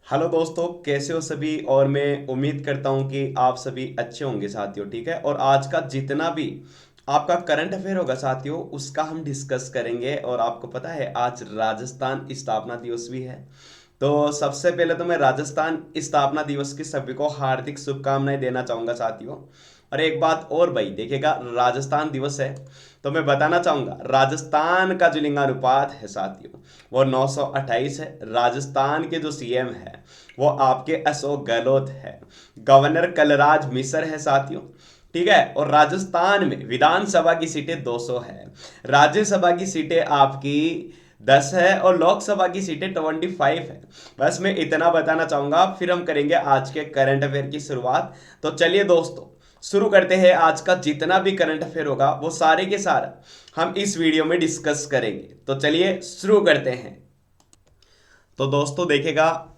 Hello दोस्तों, कैसे हो सभी। और मैं उम्मीद करता हूं कि आप सभी अच्छे होंगे साथियों। ठीक है, और आज का जितना भी आपका करंट अफेयर होगा साथियों, उसका हम डिस्कस करेंगे। और आपको पता है आज राजस्थान स्थापना दिवस भी है। तो सबसे पहले तो मैं राजस्थान स्थापना दिवस की सभी को हार्दिक शुभकामनाएं देना चाहूंगा साथियों। और एक बात और भाई देखिएगा, राजस्थान दिवस है तो मैं बताना चाहूंगा राजस्थान का जो लिंगानुपात है साथियों, वो 928 है। राजस्थान के जो सीएम है वो आपके अशोक गहलोत है। गवर्नर कलराज मिश्र है साथियों। ठीक है, और राजस्थान में विधानसभा की सीटें 200 है। राज्यसभा की सीटें आपकी 10 है और लोकसभा की सीटें 25 है। बस मैं इतना बताना चाहूंगा, फिर हम करेंगे आज के करंट अफेयर की शुरुआत। तो चलिए दोस्तों, शुरू करते हैं। आज का जितना भी करंट अफेयर होगा वो सारे के सारा हम इस वीडियो में डिस्कस करेंगे। तो चलिए शुरू करते हैं। तो दोस्तों देखिएगा,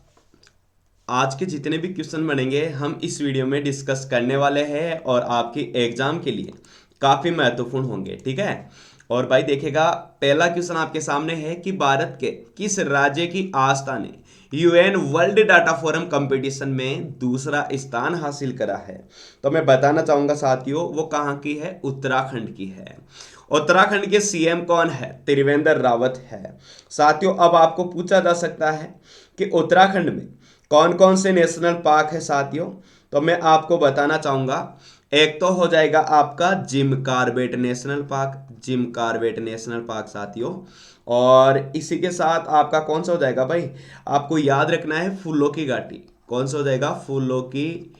आज के जितने भी क्वेश्चन बनेंगे हम इस वीडियो में डिस्कस करने वाले हैं और आपकी एग्जाम के लिए काफी महत्वपूर्ण होंगे। ठीक है, और भाई देखिएगा, पहला क्वेश्चन आपके सामने है कि भारत के किस राज्य की आस्था ने UN world data forum competition में दूसरा स्थान हासिल करा है। तो मैं बताना चाहूंगा साथियों, वो कहाँ की है? उत्तराखंड की है। उत्तराखंड के सीएम कौन है? त्रिवेंद्र रावत है। साथियों अब आपको पूछा जा सकता है कि उत्तराखंड में कौन कौन से नेशनल पार्क है साथियों। तो मैं आपको बताना चाहूंगा, एक तो हो जाएगा आपका Jim Corbett national park, Jim Corbett national park साथियों। और इसी के साथ आपका कौन सा हो जाएगा भाई, आपको याद रखना है फूलों की घाटी। कौन सा हो जाएगा? फूलों की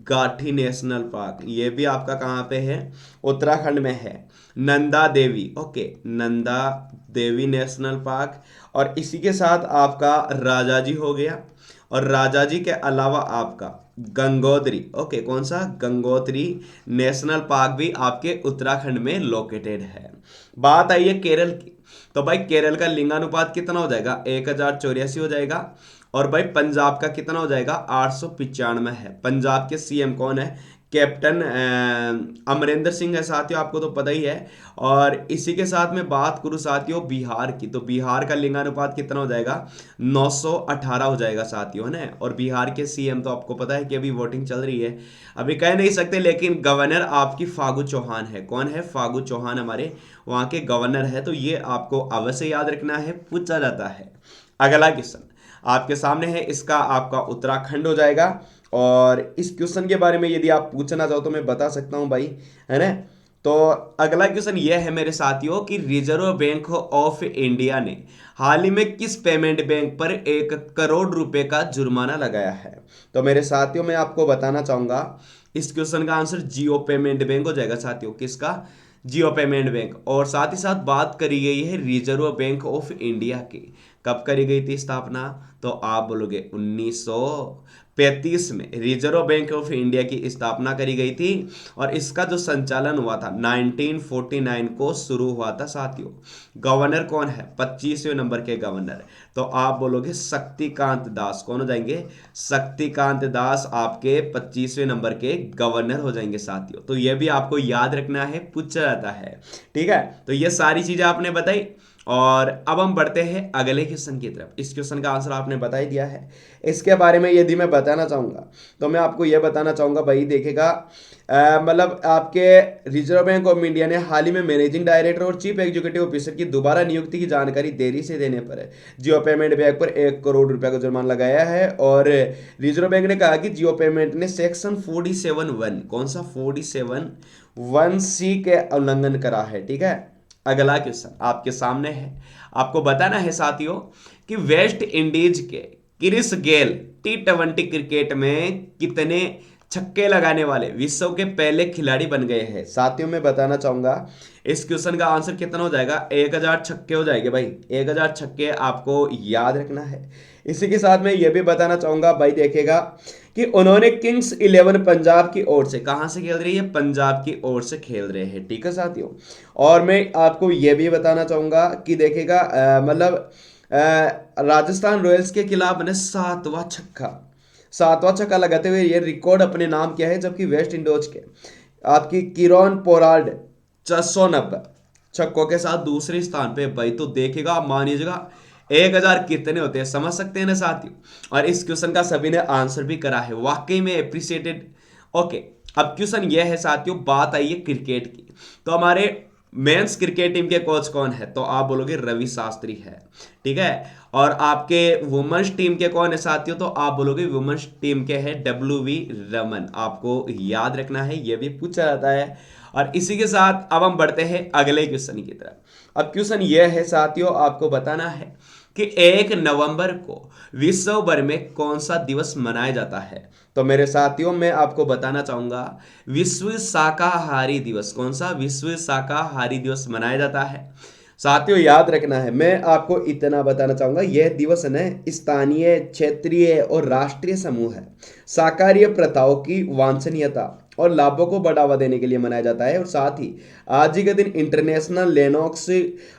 गाठी नेशनल पार्क। ये भी आपका कहाँ पे है? उत्तराखंड में है। Nanda Devi, okay, Nanda Devi national park. और इसी के साथ आपका राजाजी हो गया। और राजाजी के अलावा आपका गंगोत्री, ओके, कौन सा? गंगोत्री नेशनल पार्क भी आपके उत्तराखंड में लोकेटेड है। बात आई है केरल की। तो भाई केरल का लिंगानुपात कितना हो जाएगा? 1084 हो जाएगा। और भाई पंजाब का कितना हो जाएगा? 895 है। पंजाब के सीएम कौन है? कैप्टन अमरिंदर सिंह है साथियों, आपको तो पता ही है। और इसी के साथ में बात करूं साथियों बिहार की, तो बिहार का लिंगानुपात कितना हो जाएगा? 918 हो जाएगा साथियों, है ना। और बिहार के सीएम तो आपको पता है कि अभी वोटिंग चल रही है, अभी कह नहीं सकते, लेकिन गवर्नर आपकी फागू चौहान है। कौन है? फागू चौहान हमारे वहां के गवर्नर है। तो ये आपको अवश्य याद रखना है, पूछा जाता है। अगला क्वेश्चन आपके सामने है, इसका आपका उत्तराखंड हो जाएगा। और इस क्वेश्चन के बारे में यदि आप पूछना चाहो तो मैं बता सकता हूं भाई, है ना। तो अगला क्वेश्चन यह है मेरे साथियों कि रिजर्व बैंक ऑफ इंडिया ने हाल ही में किस पेमेंट बैंक पर 1 करोड़ रुपए का जुर्माना लगाया है। तो मेरे साथियों मैं आपको बताना चाहूंगा, इस क्वेश्चन का आंसर जियो पेमेंट बैंक हो जाएगा साथियों। किसका? जियो पेमेंट बैंक। और साथ ही साथ बात करी गई है रिजर्व बैंक ऑफ इंडिया की। कब करी गई थी स्थापना? तो आप बोलोगे 1935 में रिजर्व बैंक ऑफ इंडिया की स्थापना करी गई थी। और इसका जो संचालन हुआ था 1949 को शुरू हुआ था साथियों। गवर्नर कौन है? 25वें नंबर के गवर्नर। तो आप बोलोगे शक्तिकांत दास। कौन हो जाएंगे? शक्तिकांत दास आपके 25वें नंबर के गवर्नर हो जाएंगे साथियों। तो यह भी आपको याद रखना है, पूछा जाता है। ठीक है, तो ये सारी चीजें आपने बताई। और अब हम बढ़ते हैं अगले क्वेश्चन की तरफ। इस क्वेश्चन का आंसर आपने बता ही दिया है। इसके बारे में यदि मैं बताना चाहूंगा तो मैं आपको यह बताना चाहूंगा भाई देखिएगा, मतलब आपके रिजर्व बैंक ऑफ इंडिया ने हाल ही में मैनेजिंग डायरेक्टर और चीफ एग्जीक्यूटिव ऑफिसर की दोबारा नियुक्ति की जानकारी देरी से देने पर जियो पेमेंट बैंक पर 1 करोड़ रुपए का जुर्माना लगाया है। और रिजर्व बैंक ने कहा कि जियो पेमेंट ने सेक्शन 47(1), कौन सा? 47(1)(c) के उल्लंघन करा है। ठीक है, अगला क्वेश्चन आपके सामने है। आपको बताना है साथियों कि वेस्ट इंडीज के क्रिस गेल T20 क्रिकेट में कितने छक्के लगाने वाले विश्व के पहले खिलाड़ी बन गए हैं। साथियों मैं बताना चाहूंगा, इस क्वेश्चन का आंसर कितना हो जाएगा? 1000 छक्के हो जाएंगे भाई। 1000 छक्के आपको याद रखना है। इसी के साथ मैं ये भी बताना चाहूंगा भाई देखिएगा कि उन्होंने किंग्स 11 पंजाब की ओर से, कहां से खेल रही है? पंजाब की ओर से खेल रहे हैं। ठीक है साथियों, और मैं आपको यह भी बताना चाहूंगा कि देखिएगा मतलब राजस्थान रॉयल्स के खिलाफ मैंने सातवां छक्का लगाते हुए ये रिकॉर्ड अपने नाम किया है। जबकि वेस्ट इंडीज के आपकी किरोन पोलार्ड 490 छक्कों के साथ दूसरे स्थान पे भाई। तो देखेगा, आप मान लीजिएगा 1000 कितने होते हैं समझ सकते हैं ना साथियों। और इस क्वेश्चन का सभी ने आंसर भी करा है, वाकई में अप्रिशिएटेड। ओके, अब क्वेश्चन यह है साथियों, बात आई है क्रिकेट की। तो हमारे मेंस क्रिकेट टीम के कोच कौन है, तो आप बोलोगे रवि शास्त्री है, ठीक है। और आपके वुमेन्स टीम के कौन है साथियों, तो आप बोलोगे वुमेन्स टीम के है WV रमन। आपको याद रखना है, यह भी पूछा जाता है। और इसी के साथ अब हम बढ़ते हैं अगले क्वेश्चन की तरफ। अब क्वेश्चन यह है साथियों, आपको बताना है कि 1 नवंबर को विश्व भर में कौन सा दिवस मनाया जाता है। तो मेरे साथियों मैं आपको बताना चाहूंगा, विश्व शाकाहारी दिवस। कौन सा? विश्व शाकाहारी दिवस मनाया जाता है। साथियों याद रखना है, मैं आपको इतना बताना चाहूंगा, यह दिवस न स्थानीय, क्षेत्रीय और राष्ट्रीय समूह है शाकाहारी प्रथाओं की वांछनीयता और लाभों को बढ़ावा देने के लिए मनाया जाता है। और साथ ही आज ही के दिन इंटरनेशनल लेनॉक्स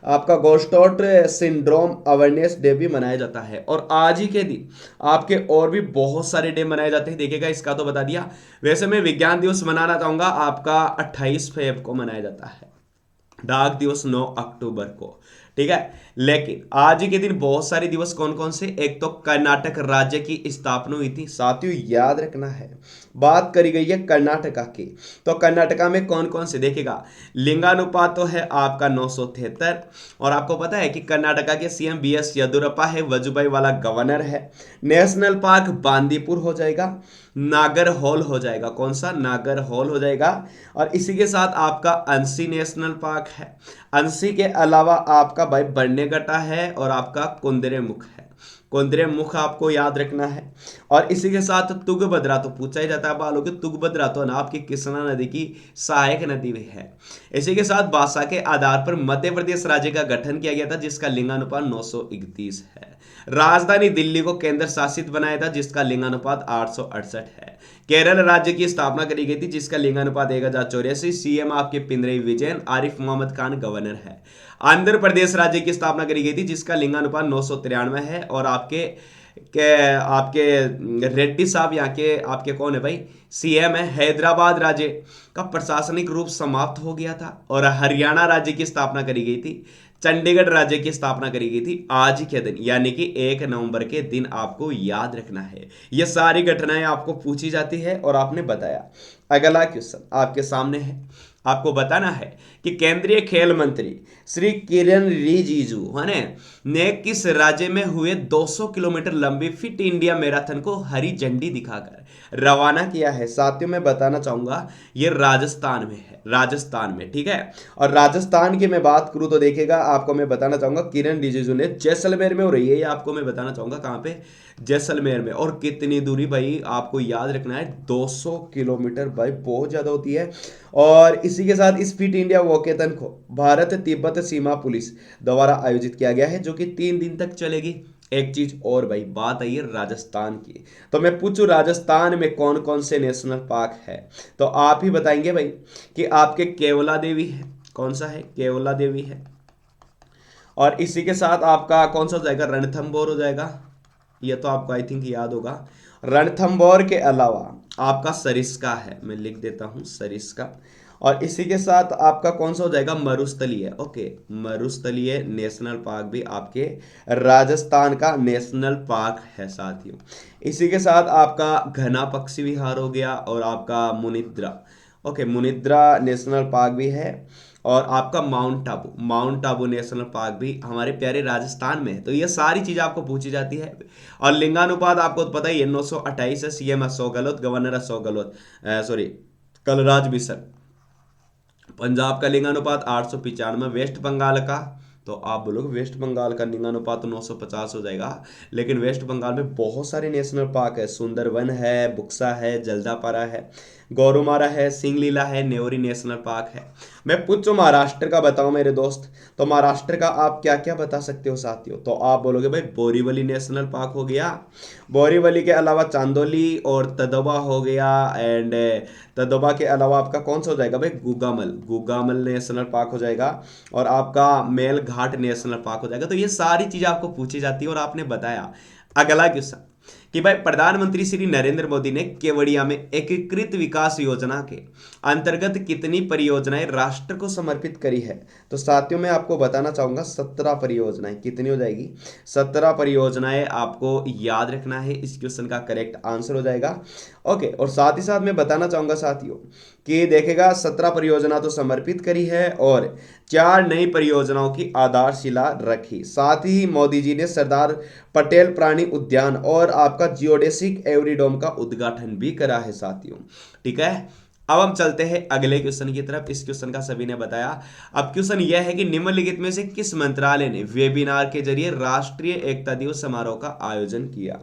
आपका गोस्टॉट सिंड्रोम अवेयरनेस डे भी मनाया जाता है। और आज ही के दिन आपके और भी बहुत सारे डे मनाए जाते हैं, देखिएगा इसका तो बता दिया। वैसे मैं विज्ञान दिवस मनाना चाहूंगा, आपका 28 फेब को मनाया जाता है। डाक दिवस 9 अक्टूबर को, ठीक है। लेकिन आज ही के दिन बहुत सारे दिवस कौन कौन से, एक तो कर्नाटक राज्य की स्थापना हुई थी। साथियों याद रखना है, बात करी गई है कर्नाटका की, तो कर्नाटका में कौन कौन से, देखिएगा लिंगानुपात तो है आपका 973। और आपको पता है कि कर्नाटका के CM BS येदियुरप्पा है, वजुभाई वाला गवर्नर है। नेशनल पार्क बांदीपुर हो जाएगा, नागर हॉल हो जाएगा। कौन सा? नागर हॉल हो जाएगा। और इसी के साथ आपका अंशी नेशनल पार्क है। अंशी के अलावा आपका भाई बन्नेगटा है और आपका कुंद्रेमुख है। कुंद्रेमुख आपको याद रखना है। और इसी के साथ तुंगभद्रा तो पूछा ही जाता है बालों की, तुंगभद्रा तो ना आपकी कृष्णा नदी की सहायक नदी में है। इसी के साथ भाषा के आधार पर मध्य प्रदेश राज्य का गठन किया गया था, जिसका लिंगानुपात 931 है। राजधानी दिल्ली को केंद्र शासित बनाया था, जिसका लिंगानुपात 868 है। केरल राज्य की स्थापना करी गई थी, जिसका लिंगानुपात 1084। CM आपके पिनरई विजयन, आरिफ मोहम्मद खान गवर्नर है। आंध्र प्रदेश राज्य की स्थापना करी गई थी, जिसका लिंगानुपात 993 है। और आपके रेड्डी साहब यहाँ के आपके कौन है भाई, CM है। हैदराबाद राज्य का प्रशासनिक रूप समाप्त हो गया था। और हरियाणा राज्य की स्थापना करी गई थी। चंडीगढ़ राज्य की स्थापना करी गई थी आज के दिन, यानी कि 1 नवंबर के दिन। आपको याद रखना है, ये सारी घटनाएं आपको पूछी जाती है और आपने बताया। अगला क्वेश्चन आपके सामने है, आपको बताना है कि केंद्रीय खेल मंत्री श्री किरण रिजिजू है ने किस राज्य में हुए 200 किलोमीटर लंबी फिट इंडिया मैराथन को हरी झंडी दिखाकर रवाना किया है। साथियों मैं बताना चाहूंगा, ये राजस्थान में है, राजस्थान में, ठीक है। और राजस्थान की मैं बात करूं तो देखिएगा, आपको मैं बताना चाहूंगा किरण रिजिजू ने जैसलमेर में हो रही है, ये आपको मैं बताना चाहूंगा कहां पे, जैसलमेर में। और कितनी दूरी भाई आपको याद रखना है, 200 किलोमीटर भाई, बहुत ज्यादा होती है। और इसी के साथ इस फिट इंडिया वॉकेथन को भारत तिब्बत सीमा पुलिस द्वारा आयोजित किया गया है, जो कि 3 दिन तक चलेगी। एक चीज और भाई, बात आई है राजस्थान की, तो मैं पूछूं राजस्थान में कौन कौन से नेशनल पार्क है, तो आप ही बताएंगे भाई कि आपके केवला देवी है। कौन सा है? केवला देवी है। और इसी के साथ आपका कौन सा हो जाएगा? रणथंबोर हो जाएगा, ये तो आपको आई थिंक याद होगा। रणथंबोर के अलावा आपका सरिस्का है, मैं लिख देता हूं सरिस्का। और इसी के साथ आपका कौन सा हो जाएगा? मरुस्थलीय। ओके, मरुस्थलीय नेशनल पार्क भी आपके राजस्थान का नेशनल पार्क है साथियों। इसी के साथ आपका घना पक्षी विहार हो गया और आपका मुनिद्रा, ओके, मुनिद्रा नेशनल पार्क भी है। और आपका माउंट आबू नेशनल पार्क भी हमारे प्यारे राजस्थान में है। तो ये सारी चीजें आपको पूछी जाती है। और लिंगानुपात आपको तो पता ही है, 928 है। CM Ashok Gehlot, governor Ashok Gehlot, sorry Kalraj Mishra. Punjab का लिंगानुपात 895। वेस्ट बंगाल का, तो आप बोलोगे वेस्ट बंगाल का लिंगानुपात तो 950 हो जाएगा। लेकिन वेस्ट बंगाल में बहुत सारे नेशनल पार्क है, सुंदरवन है, बुक्सा है, जल्दापारा है, गौरुमारा है, सिंगलीला है, नेवरी नेशनल पार्क है। मैं पूछूं महाराष्ट्र का बताओ मेरे दोस्त, तो महाराष्ट्र का आप क्या क्या बता सकते हो साथियों, तो आप बोलोगे भाई बोरीवली नेशनल पार्क हो गया। बोरीवली के अलावा चांदोली और तदोबा हो गया। एंड तदोबा के अलावा आपका कौन सा हो जाएगा भाई? गुगामल नेशनल पार्क हो जाएगा। और आपका मेल घाट नेशनल पार्क हो जाएगा। तो ये सारी चीजें आपको पूछी जाती है और आपने बताया। अगला क्वेश्चन कि भाई प्रधानमंत्री श्री नरेंद्र मोदी ने केवड़िया में एकीकृत विकास योजना के अंतर्गत कितनी परियोजनाएं राष्ट्र को समर्पित करी है। तो साथियों मैं आपको बताना चाहूंगा 17 परियोजनाएं। कितनी हो जाएगी? 17 परियोजनाएं आपको याद रखना है, इस क्वेश्चन का करेक्ट आंसर हो जाएगा। ओके, और साथ ही साथ मैं बताना चाहूंगा साथियों कि देखेगा 17 परियोजना तो समर्पित करी है और 4 नई परियोजनाओं की आधारशिला रखी। साथ ही मोदी जी ने सरदार पटेल प्राणी उद्यान और आपका जियोडेसिक एवरीडोम का उद्घाटन भी करा है साथियों। ठीक है, अब हम चलते हैं अगले क्वेश्चन की तरफ। इस क्वेश्चन का सभी ने बताया। अब क्वेश्चन यह है कि निम्नलिखित में से किस मंत्रालय ने वेबिनार के जरिए राष्ट्रीय एकता दिवस समारोह का आयोजन किया?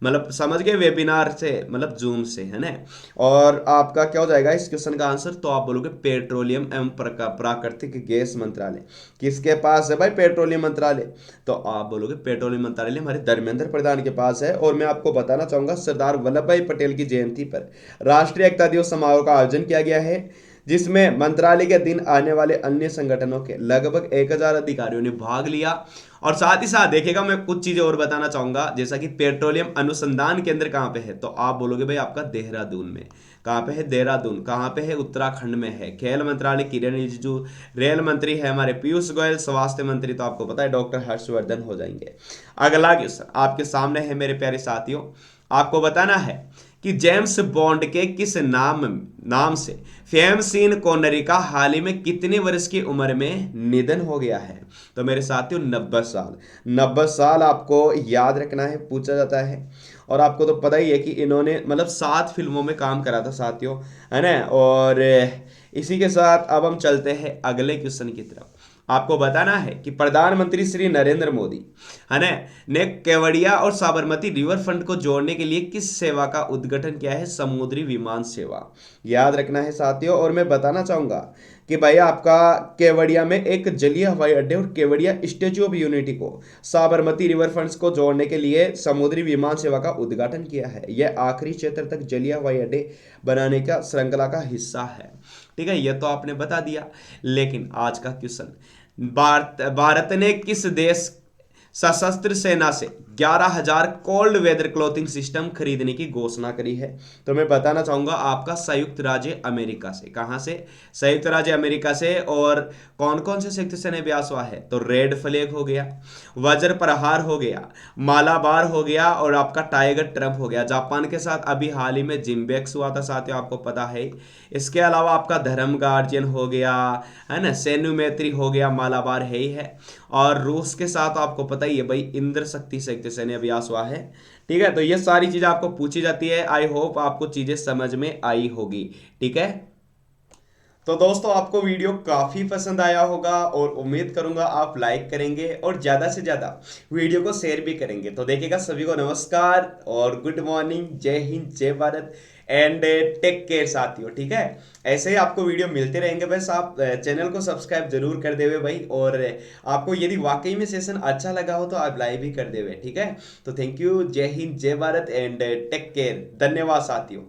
मतलब समझ गए, वेबिनार से मतलब जूम से, है ना। और आपका क्या हो जाएगा इस क्वेश्चन का आंसर? तो आप बोलोगे पेट्रोलियम एवं प्राकृतिक गैस मंत्रालय। किसके पास है भाई पेट्रोलियम मंत्रालय? तो आप बोलोगे पेट्रोलियम मंत्रालय हमारे धर्मेंद्र प्रधान के पास है। और मैं आपको बताना चाहूंगा सरदार वल्लभ भाई पटेल की जयंती पर राष्ट्रीय एकता दिवस समारोह का आयोजन किया गया है, जिसमें मंत्रालय के दिन आने वाले अन्य संगठनों के लगभग 1000 अधिकारियों ने भाग लिया। और साथ ही साथ देखेगा मैं कुछ चीजें और बताना चाहूंगा, जैसा कि पेट्रोलियम अनुसंधान केंद्र कहां पे है? तो आप बोलोगे भाई आपका देहरादून में। कहां पे है? देहरादून। कहां पे है? उत्तराखंड में है। खेल मंत्रालय किरण रिजिजू, रेल मंत्री है हमारे पीयूष गोयल, स्वास्थ्य मंत्री तो आपको पता है डॉक्टर हर्षवर्धन हो जाएंगे। अगला क्वेश्चन आपके सामने है मेरे प्यारे साथियों। आपको बताना है कि जेम्स बॉन्ड के किस नाम से फेम सीन कॉनरी का हाल ही में कितने वर्ष की उम्र में निधन हो गया है? तो मेरे साथियों 90 साल। 90 साल आपको याद रखना है, पूछा जाता है। और आपको तो पता ही है कि इन्होंने मतलब 7 फिल्मों में काम करा था साथियों, है ना। और इसी के साथ अब हम चलते हैं अगले क्वेश्चन की तरफ। आपको बताना है कि प्रधानमंत्री श्री नरेंद्र मोदी, है ना, ने केवड़िया और साबरमती रिवर फ्रंट को जोड़ने के लिए किस सेवा का उद्घाटन किया है? समुद्री विमान सेवा। याद रखना है साथियों। और मैं बताना चाहूंगा कि भाई आपका केवड़िया में एक जलीय हवाई अड्डे और केवड़िया स्टेच्यू ऑफ यूनिटी को साबरमती रिवर फ्रंट्स को जोड़ने के लिए समुद्री विमान सेवा का उद्घाटन किया है। यह आखिरी क्षेत्र तक जलीय हवाई अड्डे बनाने का श्रृंखला का हिस्सा है। ठीक है, यह तो आपने बता दिया। लेकिन आज का क्वेश्चन, भारत ने किस देश सशस्त्र सेना से 11,000 कोल्ड वेदर क्लोथिंग सिस्टम खरीदने की घोषणा करी है? तो मैं बताना चाहूंगा आपका संयुक्त राज्य अमेरिका से। कहां से? संयुक्त राज्य अमेरिका से। और कौन कौन से संयुक्त सेना अभ्यास हुआ है? तो रेड फ्लैग हो गया, वज्र प्रहार हो गया, मालाबार हो गया और आपका टाइगर ट्रंप हो गया। जापान के साथ अभी हाल ही में जिम्बेक्स हुआ था साथियों, आपको पता है। इसके अलावा आपका धर्म गार्जियन हो गया, है ना, सेनु मैत्री हो गया, मालाबार है ही है। और रूस के साथ आपको पता ही है भाई इंद्र शक्ति संयुक्त सैन्य अभ्यास हुआ है। ठीक है, तो ये सारी चीजें आपको पूछी जाती है। आई होप आपको चीजें समझ में आई होगी। ठीक है, तो दोस्तों आपको वीडियो काफी पसंद आया होगा और उम्मीद करूंगा आप लाइक करेंगे और ज्यादा से ज्यादा वीडियो को शेयर भी करेंगे। तो देखिएगा सभी को नमस्कार और गुड मॉर्निंग, जय हिंद, जय भारत एंड टेक केयर साथियों। ठीक है, ऐसे ही आपको वीडियो मिलते रहेंगे। बस आप चैनल को सब्सक्राइब जरूर कर देवे भाई। और आपको यदि वाकई में सेशन अच्छा लगा हो तो आप लाइक भी कर देवे। ठीक है, तो थैंक यू, जय हिंद, जय भारत एंड टेक केयर। धन्यवाद साथियों।